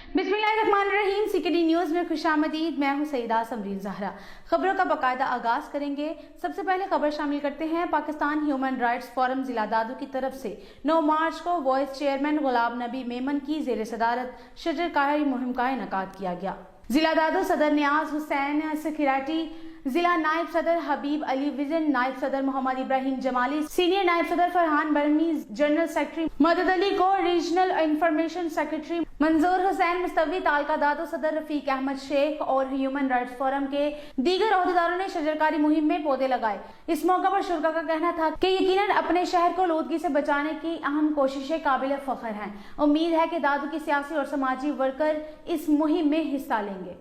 बिस्मिल्लाहिर्रहमानिर्रहीम। CKD news में खुशामदीद। मैं हूं सईदा समरीन ज़हरा। खबरों का बाकायदा आगाज करेंगे। सबसे पहले खबर शामिल करते हैं। पाकिस्तान ह्यूमन राइट्स फोरम जिला दादू की तरफ से 9 मार्च को वाइस चेयरमैन गुलाम नबी मेमन की जेर सदारत शजरकारी मुहिम का इनेकाद किया गया। जिला दादू सदर नियाज हुसैन सखिराटी, जिला नायब सदर हबीब अली विजन, नायब सदर मोहम्मद इब्राहिम जमाली, सीनियर नायब सदर फरहान बरमी, जनरल सेक्रेटरी मदद अली को, रीजनल इंफॉर्मेशन सेक्रेटरी मंजूर हुसैन मुस्तवी, तालका दादू सदर रफीक अहमद शेख और ह्यूमन राइट्स फोरम के दीगर अहदेदारों ने शजरकारी मुहिम में पौधे लगाए। इस मौका पर शुरा का कहना था कि यकीनन अपने शहर को लूदगी से बचाने की अहम कोशिशें काबिल फख्र हैं। उम्मीद है कि दादू की सियासी और समाजी वर्कर इस मुहिम में हिस्सा लेंगे।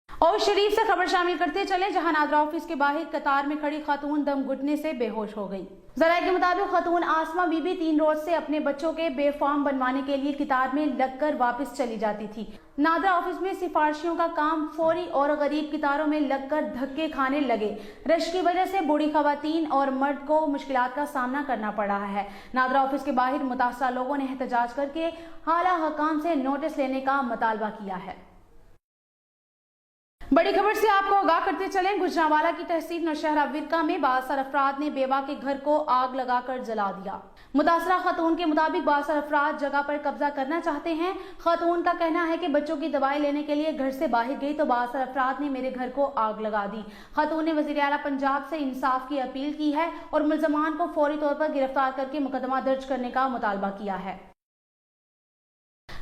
और शरीफ से खबर शामिल करते चले, जहां नादरा ऑफिस के बाहर कतार में खड़ी खातून दम घुटने से बेहोश हो गई। जराये के मुताबिक खातून आसमा बीबी 3 रोज से अपने बच्चों के बेफार्म बनवाने के लिए कतार में लगकर वापस चली जाती थी। नादरा ऑफिस में सिफारिशियों का काम फौरी और गरीब कतारों में लगकर धक्के खाने लगे। रश की वजह से बूढ़ी खवातीन और मर्द को मुश्किलात का सामना करना पड़ रहा है। नादरा ऑफिस के बाहर मुतासरा लोगों ने एहतजाज करके आला हकाम से नोटिस लेने का मुतालबा किया है। बड़ी खबर से आपको आगाह करते चलें। गुजरांवाला की तहसील नौशहरा विरका में बासर अफराद ने बेवा के घर को आग लगाकर जला दिया। मुतासरा खातून के मुताबिक बासर अफराद जगह पर कब्जा करना चाहते हैं। खातून का कहना है कि बच्चों की दवाई लेने के लिए घर से बाहर गई तो बासर अफराद ने मेरे घर को आग लगा दी। खातून ने वजीर आला पंजाब से इंसाफ की अपील की है और मुल्जमान को फौरी तौर पर गिरफ्तार करके मुकदमा दर्ज करने का मुतालबा किया है।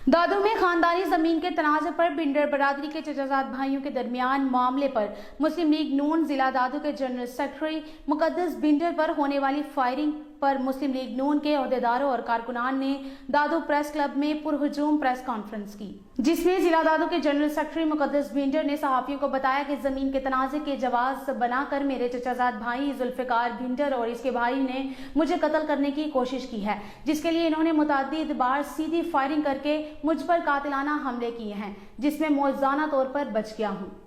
दादू में खानदानी जमीन के तनाज़े पर बिंडर बरादरी के चचाजाद भाइयों के दरमियान मामले पर मुस्लिम लीग नून जिला दादू के जनरल सेक्रेटरी मुकद्दस बिंडर पर होने वाली फायरिंग पर मुस्लिम लीग नून के अहदेदारों और कारकुनान ने दादू प्रेस क्लब में पुरहुजूम प्रेस कॉन्फ्रेंस की, जिसमें जिला दादू के जनरल सेक्रेटरी मुकद्दस बिंडर ने सहाफियों को बताया कि जमीन के तनाज़े के जवाब बनाकर मेरे चचाजाद भाई जुल्फिकार बिंडर और इसके भाई ने मुझे कत्ल करने की कोशिश की है, जिसके लिए इन्होंने मुतअद्दिद बार सीधी फायरिंग करके मुझ पर कातिलाना हमले किए हैं, जिसमें मौजूदा तौर पर बच गया हूँ।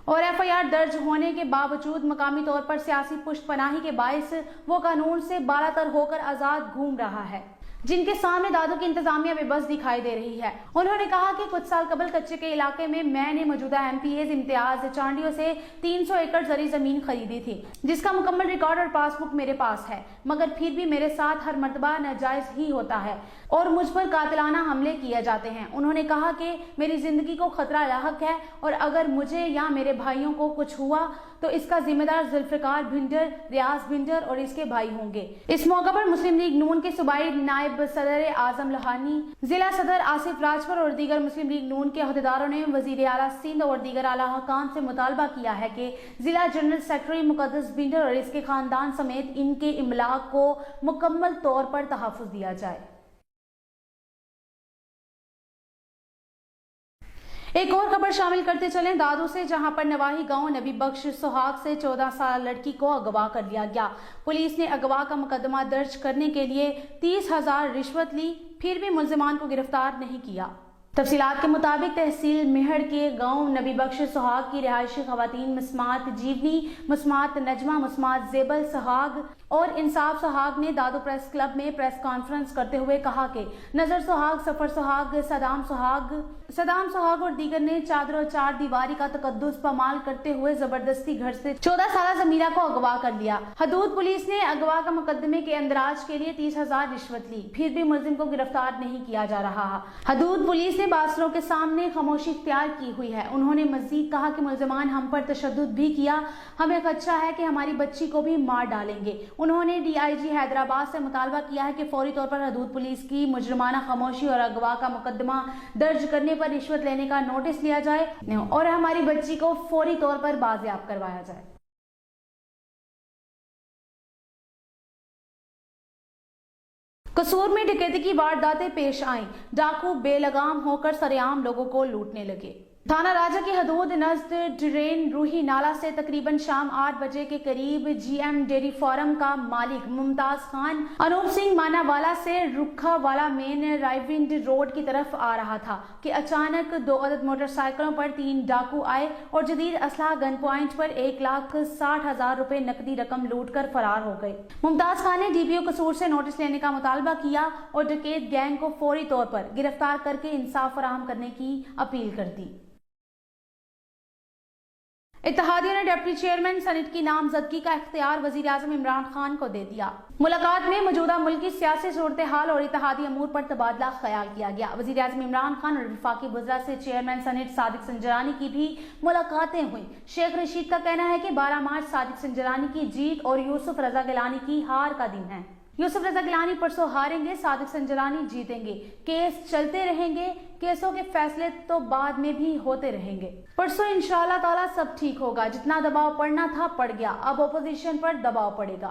और FIR दर्ज होने के बावजूद मकामी तौर पर सियासी पुष्टपनाही के बायस वो कानून से बालातर होकर आजाद घूम रहा है, जिनके सामने दादू की इंतजामिया बेबस दिखाई दे रही है। उन्होंने कहा कि कुछ साल कबल कच्चे के इलाके में मैंने मौजूदा MPAs इम्तियाज चांडियों से 300 एकड़ जरी जमीन खरीदी थी, जिसका मुकम्मल रिकॉर्ड और पासबुक मेरे पास है, मगर फिर भी मेरे साथ हर मर्तबा नाजायज ही होता है और मुझ पर कातिलाना हमले किए जाते हैं। उन्होंने कहा कि मेरी जिंदगी को खतरा लाहक है और अगर मुझे या मेरे भाइयों को कुछ हुआ तो इसका जिम्मेदार जुल्फिकार बिंडर, रियाज बिंडर और इसके भाई होंगे। इस मौका पर मुस्लिम लीग नून के सूबाई नायब सदर आजम लहानी, जिला सदर आसिफ राजपुर और दीगर मुस्लिम लीग नून के अहदेदारों ने वजीर आला सिंध और दीगर आला हकाम से मुतालबा किया है कि जिला जनरल सेक्रेटरी मुकद्दस बिंडर और इसके खानदान समेत इनके इमलाक को मुकम्मल तौर पर तहफ़्फ़ुज़ दिया जाए। एक और खबर शामिल करते चलें दादू से, जहां पर नवाही गांव नबी बख्श सुहाग से 14 साल लड़की को अगवा कर लिया गया। पुलिस ने अगवा का मुकदमा दर्ज करने के लिए 30,000 रिश्वत ली, फिर भी मुल्जिमान को गिरफ्तार नहीं किया। तफसीलात के मुताबिक तहसील मेहड़ के गांव नबी बख्श सुहाग की रिहायशी खवातीन मुस्मात जीवनी, मुस्मात नजमा, मुस्मात जेबल सुहाग और इंसाफ सुहाग ने दादू प्रेस क्लब में प्रेस कॉन्फ्रेंस करते हुए कहा कि नजर सुहाग, सफर सुहाग, सदाम सुहाग और दीगर ने चादर और चार दीवारी का तकद्दुस पामाल करते हुए जबरदस्ती घर से 14 साल जमीरा को अगवा कर लिया। हदूद पुलिस ने अगवा का मुकदमे के अंदराज के लिए 30,000 रिश्वत ली, फिर भी मुलजिम को गिरफ्तार नहीं किया जा रहा। हदूद पुलिस ने बासरों के सामने खामोशी इख्तियार की हुई है। उन्होंने मजीद कहा कि मुल्जिमान हम पर तशद्दुद भी किया, हमें खदशा है कि हमारी बच्ची को भी मार डालेंगे। उन्होंने DIG हैदराबाद से मुतालबा किया है कि फौरी तौर पर हदूद पुलिस की मुजरमाना खामोशी और अगवा का मुकदमा दर्ज करने पर रिश्वत लेने का नोटिस लिया जाए और हमारी बच्ची को फौरी तौर पर बाजियाब करवाया जाए। कसूर में डकैती की वारदातें पेश आईं, डाकू बेलगाम होकर सरेआम लोगों को लूटने लगे। थाना राजा की हदूद नज़द ड्रेन रूही नाला से तकरीबन शाम 8 बजे के करीब जीएम डेयरी फार्म का मालिक मुमताज खान अनूप सिंह मानावाला से रुखावाला मेन रायविंड रोड की तरफ आ रहा था कि अचानक 2 अदद मोटरसाइकिलों पर 3 डाकू आए और जदीद असलाह गन पॉइंट पर 1,60,000 रुपए नकदी रकम लूट कर फरार हो गए। मुमताज खान ने डीपीओ कसूर से नोटिस लेने का मुतालबा किया और डकैत गैंग को फौरी तौर पर गिरफ्तार करके इंसाफ फराहम करने की अपील कर दी। इत्तेहादियों ने डिप्टी चेयरमैन सेनेट की नामजदगी का इख्तियार वजीर आजम इमरान खान को दे दिया। मुलाकात में मौजूदा मुल्क की सियासी सूरत हाल और इत्तेहादी अमूर पर तबादला ख्याल किया गया। वजीर आजम इमरान खान और वफाकी वज़रा से चेयरमैन सेनेट सादिक संजरानी की भी मुलाकातें हुई। शेख रशीद का कहना है कि 12 मार्च सादिक संजरानी की जीत और यूसुफ रजा गिलानी की हार का दिन है। यूसुफ रजा गिलानी परसों हारेंगे, सादिक संजरानी जीतेंगे। केस चलते रहेंगे, केसों के फैसले तो बाद में भी होते रहेंगे। परसों इंशाअल्लाह ताला सब ठीक होगा। जितना दबाव पड़ना था पड़ गया, अब ओपोजिशन पर दबाव पड़ेगा।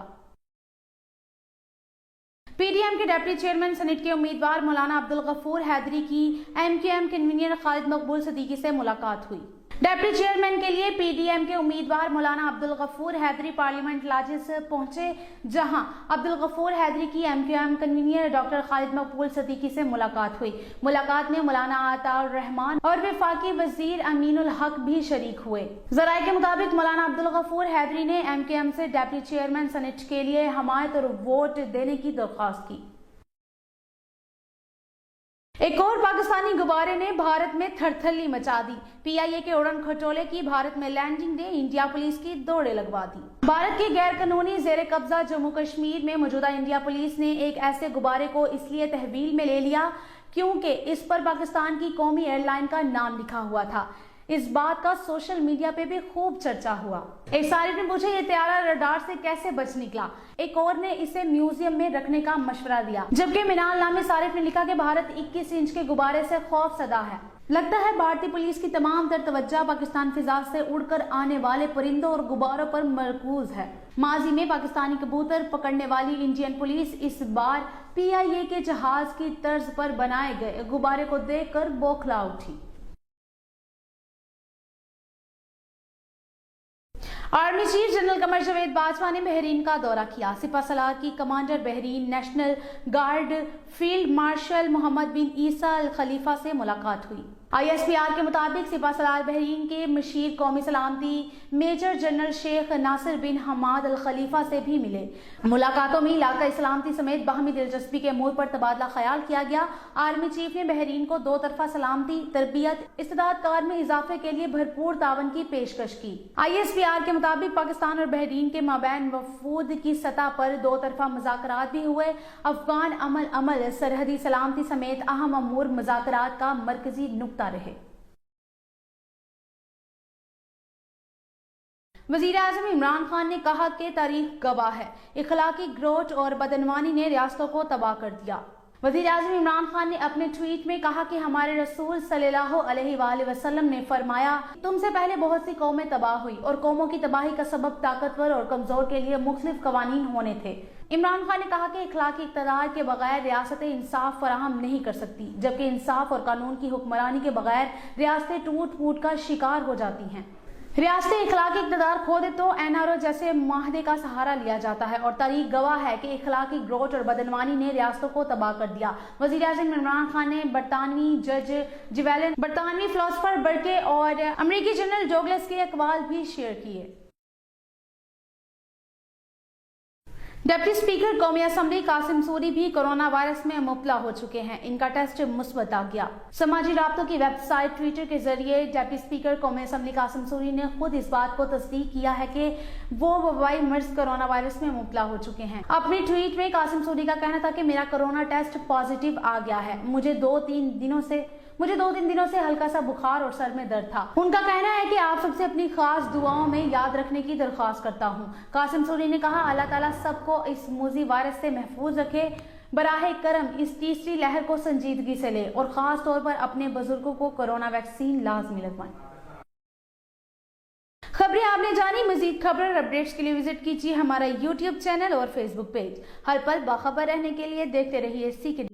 पीडीएम के डिप्टी चेयरमैन सेनेट के उम्मीदवार मौलाना अब्दुल गफूर हैदरी की एमक्यूएम कन्वीनर खालिद मकबूल सदीकी से मुलाकात हुई। डिप्टी चेयरमैन के लिए पीडीएम के उम्मीदवार मौलाना अब्दुल गफूर हैदरी पार्लियामेंट लाजिस पहुंचे, जहां अब्दुल गफूर हैदरी की एमक्यूएम कन्वीनर डॉक्टर खालिद मकबूल सदीकी से मुलाकात हुई। मुलाकात में मौलाना अताउर रहमान और वफाकी वजीर अमीनुल हक भी शरीक हुए। जराये के मुताबिक मौलाना अब्दुल गफूर हैदरी ने एमक्यूएम से डिप्टी चेयरमैन सेनेट के लिए हमायत और वोट देने की दरख्वास्त की। एक और पाकिस्तानी गुब्बारे ने भारत में थरथल्ली मचा दी। पीआईए के उड़न खटोले की भारत में लैंडिंग ने इंडिया पुलिस की दौड़े लगवा दी। भारत के गैर कानूनी जेर कब्जा जम्मू कश्मीर में मौजूदा इंडिया पुलिस ने एक ऐसे गुब्बारे को इसलिए तहवील में ले लिया क्योंकि इस पर पाकिस्तान की कौमी एयरलाइन का नाम लिखा हुआ था। इस बात का सोशल मीडिया पे भी खूब चर्चा हुआ। एक सारिफ ने पूछा ये त्यारा रडार से कैसे बच निकला। एक और ने इसे म्यूजियम में रखने का मशवरा दिया, जबकि मिनाल नामी सारिफ ने लिखा कि भारत 21 इंच के गुब्बारे से खौफ सदा है। लगता है भारतीय पुलिस की तमाम तर तवज्जो पाकिस्तान फिजा से उड़कर आने वाले परिंदों और गुब्बारों पर मरकूज है। माजी में पाकिस्तानी कबूतर पकड़ने वाली इंडियन पुलिस इस बार पीआईए के जहाज की तर्ज पर बनाए गए गुब्बारे को देखकर बौखला उठी। Army chief general Qamar Javed Bajwa ने बहरीन का दौरा किया। सिपा सलार की commander Bahrain national guard field marshal Mohammed bin Isa Al Khalifa से मुलाकात हुई। आईएसपीआर के मुताबिक सिपा सलार बहरीन के मशीर कौमी सलामती major general Sheikh Nasir bin Hamad Al Khalifa से भी मिले। मुलाकातों में इलाका सलामती समेत बाहमी दिलचस्पी के अमूर पर तबादला ख्याल किया गया। आर्मी चीफ ने बहरीन को 2 तरफा सलामती, तरबियत, इस्तेदाद कार में इजाफे के लिए भरपूर तावन की पेशकश की। आईएसपीआर के मुताबिक पाकिस्तान और बहरीन के माबैन वफूद की सतह पर 2 तरफा मुज़ाकरात भी हुए। अफगान अमल सरहदी सलामती समेत अहम अमूर मुज़ाकरात का मरकजी नुक्ता रहे। वज़ीर आज़म इमरान खान ने कहा कि तारीख गवाह है, इखलाकी ग्रोथ और बदनवानी ने रियासतों को तबाह कर दिया। वज़ीर आज़म इमरान खान ने अपने ट्वीट में कहा कि हमारे रसूल सल्लल्लाहु अलैहि वसल्लम ने फरमाया, तुमसे पहले बहुत सी कौमें तबाह हुई और कौमों की तबाही का सबब ताकतवर और कमजोर के लिए मुख्तलिफ कवानीन होने थे। इमरान खान ने कहा कि इखलाकी इक़्तिदार के बगैर रियासतें इंसाफ फराहम नहीं कर सकती, जबकि इंसाफ और कानून की हुक्मरानी के बगैर रियासतें टूट फूट का शिकार हो जाती हैं। रियासतें इखलाकी इक़्तिदार खो दे तो एनआरओ जैसे माहदे का सहारा लिया जाता है और तारीख गवाह है कि इखलाकी ग्रोथ और बदनवानी ने रियासतों को तबाह कर दिया। वज़ीर आज़म इमरान खान ने बरतानवी जज जिवेलन, बरतानवी फिलोसफर बर्के और अमरीकी जनरल डोगलस के अक़वाल भी शेयर किए। डिप्टी स्पीकर कौमी असम्बली कासिम सूरी भी कोरोना वायरस में मुब्तला हो चुके हैं। इनका टेस्ट मुस्बत आ गया। समाजी राब्तों की वेबसाइट ट्विटर के जरिए डिप्टी स्पीकर कौमी असम्बली कासिम सूरी ने खुद इस बात को तस्दीक किया है कि वो वबाई मर्ज कोरोना वायरस में मुब्तला हो चुके हैं। अपनी ट्वीट में कासिम सूरी का कहना था कि मेरा कोरोना टेस्ट पॉजिटिव आ गया है। मुझे 2-3 दिनों से हल्का सा बुखार और सर में दर्द था। उनका कहना है कि आप सबसे अपनी खास दुआओं में याद रखने की दरख्वास्त करता हूँ। कासिम सूरी ने कहा, अल्लाह ताला सबको इस मूजी वायरस से महफूज रखे। बराहे करम इस तीसरी लहर को संजीदगी से ले और खास तौर पर अपने बुजुर्गों को कोरोना वैक्सीन लाजमी लगवाएं। खबरें आपने जानी। मजीद खबर और अपडेट्स के लिए विजिट कीजिए हमारा यूट्यूब चैनल और फेसबुक पेज। हर पल बाखबर रहने के लिए देखते रहिए CK